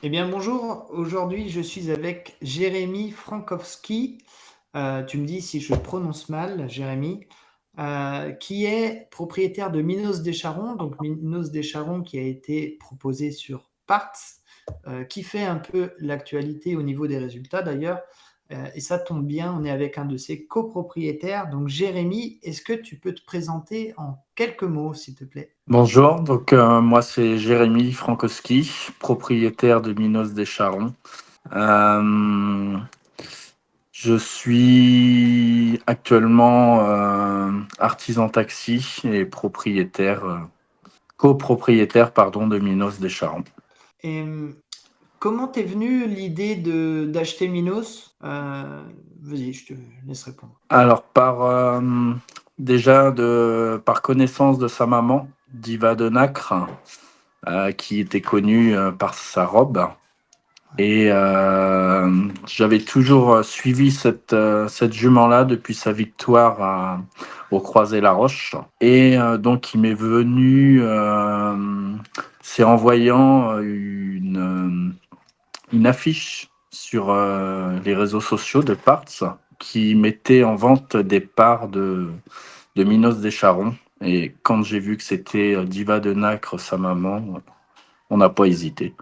Eh bien, bonjour. Aujourd'hui, je suis avec Jérémy Frankowski. Tu me dis si je prononce mal, Jérémy, qui est propriétaire de Minos des Charons. Donc, Minos des Charons qui a été proposé sur Parts, qui fait un peu l'actualité au niveau des résultats d'ailleurs. Et ça tombe bien, on est avec un de ses copropriétaires. Donc, Jérémy, est-ce que tu peux te présenter en quelques mots, s'il te plaît? Bonjour, moi c'est Jérémy Frankowski, propriétaire de Minos des Charons. Euh, je suis actuellement artisan taxi et copropriétaire de Minos des Charons. Et comment t'es venue l'idée d'acheter Minos? Vas-y, je te laisse répondre. Alors par connaissance de sa maman, Diva de Nacre, qui était connue par sa robe. Et j'avais toujours suivi cette jument-là depuis sa victoire au Croisé-la-Roche. Et donc, il m'est venu, c'est en voyant une affiche sur les réseaux sociaux de Parts qui mettait en vente des parts de Minos des Charons. Et quand j'ai vu que c'était Diva de Nacre, sa maman, on n'a pas hésité.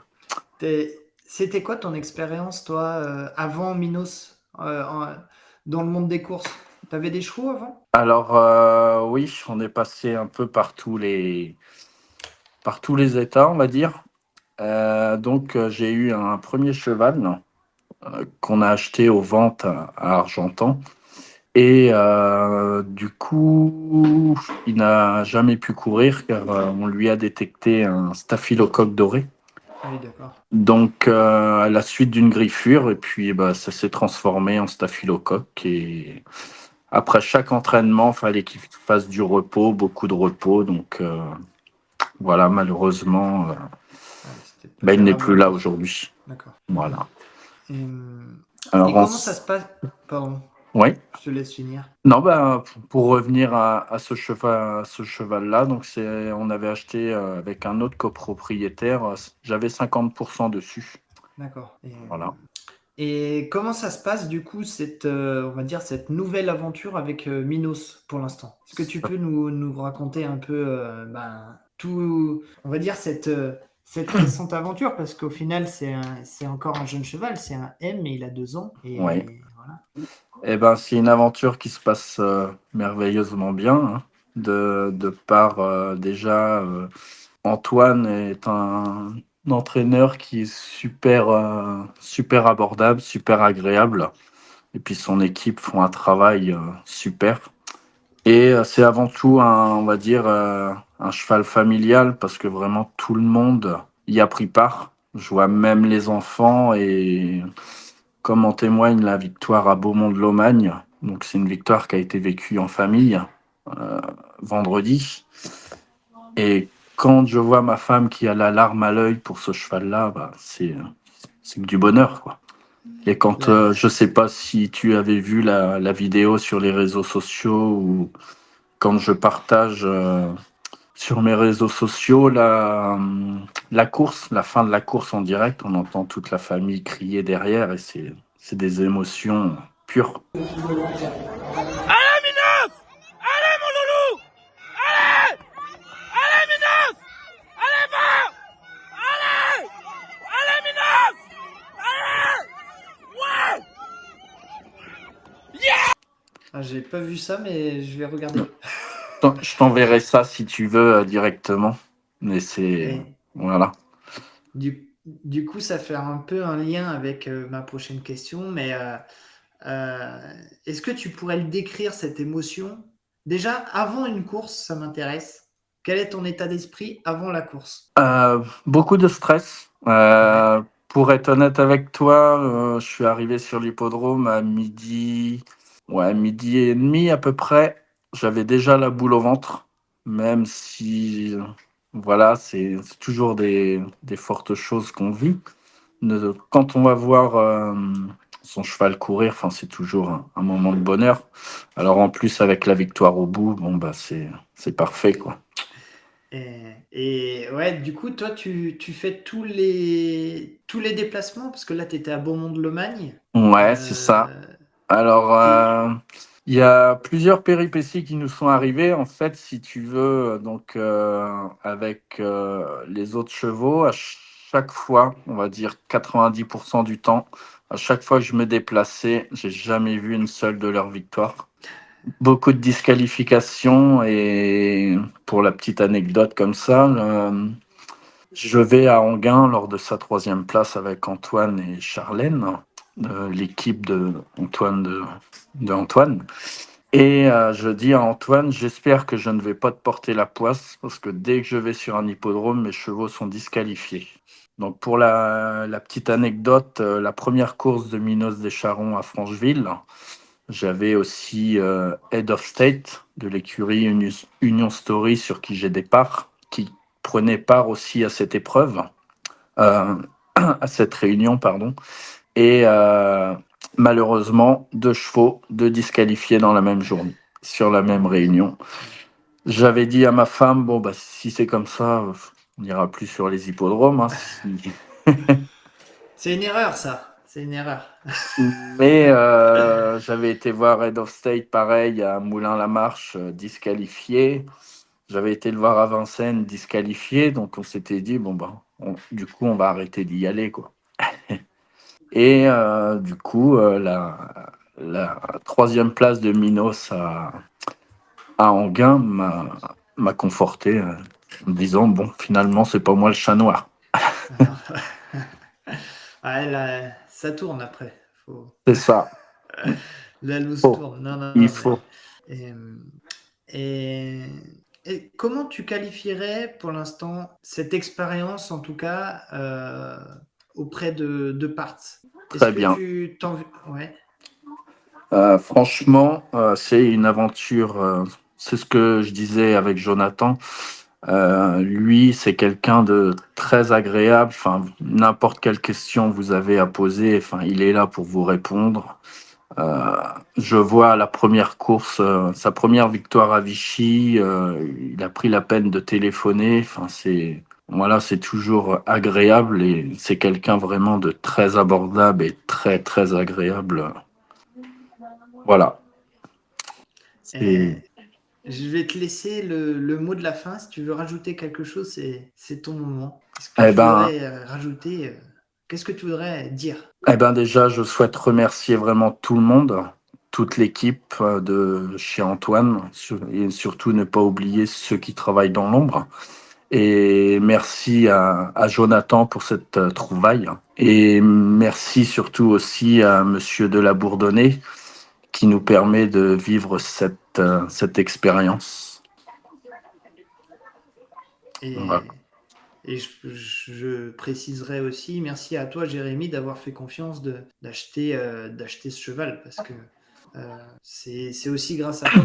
C'était quoi ton expérience, toi, avant Minos, dans le monde des courses? T'avais des chevaux avant? Alors oui, on est passé un peu par tous les états, on va dire. J'ai eu un premier cheval qu'on a acheté aux ventes à Argentan. Et du coup, il n'a jamais pu courir car on lui a détecté un staphylocoque doré. Ah oui, d'accord. Donc, à la suite d'une griffure, et puis bah, ça s'est transformé en staphylocoque. Et après chaque entraînement, il fallait qu'il fasse du repos, beaucoup de repos. Donc, voilà, malheureusement, Ah oui, c'était pas bah, il n'est plus gérable là pour ça. aujourd'hui. D'accord. Voilà. Et, et Alors, comment ça se passe? Pardon, oui. je te laisse finir. Non, bah, pour revenir à ce cheval-là, on avait acheté avec un autre copropriétaire, j'avais 50% dessus. D'accord. Voilà. Et comment ça se passe du coup on va dire cette nouvelle aventure avec Minos pour l'instant? Est-ce que tu peux nous raconter un peu tout, on va dire cette récente aventure parce qu'au final c'est encore un jeune cheval, c'est un M et il a 2 ans Oui. et voilà. Eh ben, c'est une aventure qui se passe merveilleusement bien, hein. De par déjà, Antoine est un entraîneur qui est super abordable, super agréable. Et puis son équipe font un travail super. Et c'est avant tout on va dire, un cheval familial parce que vraiment tout le monde y a pris part. Je vois même les enfants et comme en témoigne la victoire à Beaumont-de-Lomagne. Donc c'est une victoire qui a été vécue en famille euh, vendredi. Et quand je vois ma femme qui a la larme à l'œil pour ce cheval-là, bah, c'est que du bonheur, quoi. Et quand La- je sais pas si tu avais vu la vidéo sur les réseaux sociaux ou quand je partage sur mes réseaux sociaux la course, la fin de la course en direct, on entend toute la famille crier derrière et c'est des émotions pures. Allez, Minos! Allez, mon loulou! Allez! Allez, Minos! Allez, va! Allez! Allez, Minos! Allez! Ouais! Ah, j'ai pas vu ça mais je vais regarder. Je t'enverrai ça si tu veux directement. Mais c'est Et voilà. du coup ça fait un peu un lien avec ma prochaine question mais est-ce que tu pourrais le décrire, cette émotion? Déjà, avant une course, ça m'intéresse. Quel est ton état d'esprit avant la course? Beaucoup de stress. Ouais, Pour être honnête avec toi, je suis arrivé sur l'hippodrome à midi, ouais, midi et demi à peu près. J'avais déjà la boule au ventre, même si, voilà, c'est toujours des fortes choses qu'on vit. Quand on va voir son cheval courir, enfin, c'est toujours un moment de bonheur. Alors en plus avec la victoire au bout, bon bah c'est parfait quoi. Et ouais, du coup, toi, tu fais tous les déplacements parce que là, tu étais à Beaumont-de-Lomagne. Ouais, c'est ça. Euh, Alors, t'es- il y a plusieurs péripéties qui nous sont arrivées. En fait, si tu veux, donc avec les autres chevaux, à chaque fois, on va dire 90% du temps, à chaque fois que je me déplaçais, j'ai jamais vu une seule de leurs victoires. Beaucoup de disqualifications et pour la petite anecdote comme ça, je vais à Enghien lors de sa troisième place avec Antoine et Charlène, l'équipe de Antoine. Et je dis à Antoine, j'espère que je ne vais pas te porter la poisse parce que dès que je vais sur un hippodrome, mes chevaux sont disqualifiés. Donc pour la petite anecdote, la première course de Minos des Charons à Francheville, j'avais aussi Head of State de l'écurie Union Story sur qui j'ai des parts, qui prenait part aussi à cette épreuve, à cette réunion, pardon. Et malheureusement, 2 chevaux, 2 disqualifiés dans la même journée, sur la même réunion. J'avais dit à ma femme, bon, bah, si c'est comme ça, on n'ira plus sur les hippodromes. Hein, C'est une erreur, ça. C'est une erreur. Mais j'avais été voir Head of State, pareil, à Moulins-la-Marche, disqualifié. J'avais été le voir à Vincennes, disqualifié. Donc on s'était dit, bon, bah, du coup, on va arrêter d'y aller, quoi. Et du coup, la troisième place de Minos à Enghien m'a conforté en me disant, bon, finalement, c'est pas moi le chat noir. Ouais, là, ça tourne après. C'est ça. La loose Faut. tourne. Non, non, Il non, mais. faut. Et, et- et comment tu qualifierais pour l'instant cette expérience, en tout cas, auprès de Parts? Est-ce Très que bien. tu t'en... Ouais. Franchement, c'est une aventure. C'est ce que je disais avec Jonathan. Lui, c'est quelqu'un de très agréable. Enfin, n'importe quelle question vous avez à poser, enfin, il est là pour vous répondre. Euh, je vois la première course, sa première victoire à Vichy. Il a pris la peine de téléphoner. Enfin, c'est toujours agréable et c'est quelqu'un vraiment de très abordable et très très agréable. Voilà. Et C'est je vais te laisser le mot de la fin. Si tu veux rajouter quelque chose, c'est ton moment. Est-ce que Eh tu ben, voudrais rajouter qu'est-ce que tu voudrais dire? déjà, je souhaite remercier vraiment tout le monde, toute l'équipe de chez Antoine, et surtout ne pas oublier ceux qui travaillent dans l'ombre. Et merci à Jonathan pour cette trouvaille. Et merci surtout aussi à Monsieur de la Bourdonnais qui nous permet de vivre cette expérience. Voilà. Et je préciserai aussi, merci à toi, Jérémy, d'avoir fait confiance d'acheter ce cheval, parce que c'est aussi grâce à toi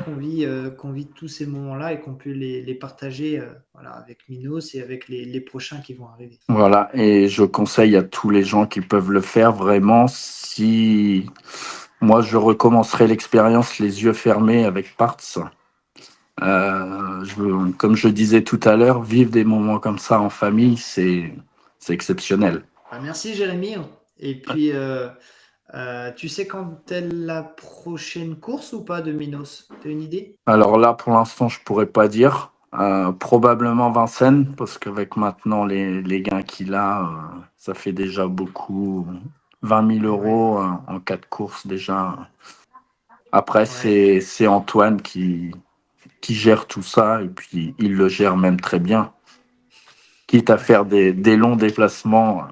qu'on vit tous ces moments-là et qu'on peut les partager voilà, avec Minos et avec les prochains qui vont arriver. Voilà, et je conseille à tous les gens qui peuvent le faire vraiment si moi je recommencerai l'expérience les yeux fermés avec Parts. Comme je disais tout à l'heure, vivre des moments comme ça en famille, c'est exceptionnel. Bah, merci, Jérémy. Et puis, tu sais quand est la prochaine course ou pas de Minos? Tu as une idée? Alors là, pour l'instant, je pourrais pas dire. Probablement Vincennes, parce qu'avec maintenant les gains qu'il a, ça fait déjà beaucoup. 20 000 Eh ouais, euros en 4 courses déjà. Après, ouais. c'est Antoine qui gère tout ça, et puis il le gère même très bien. Quitte à faire des longs déplacements,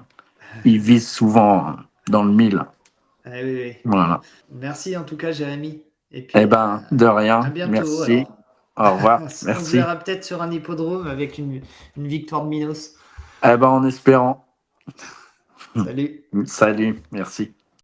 il vise souvent dans le 1000. Oui, oui. Voilà. Merci en tout cas, Jérémy. Et Eh puis, ben, de à rien. bientôt Merci. alors. Au revoir. On se Merci. verra peut-être sur un hippodrome avec une victoire de Minos. Eh ben, en espérant. Salut. Salut. Merci.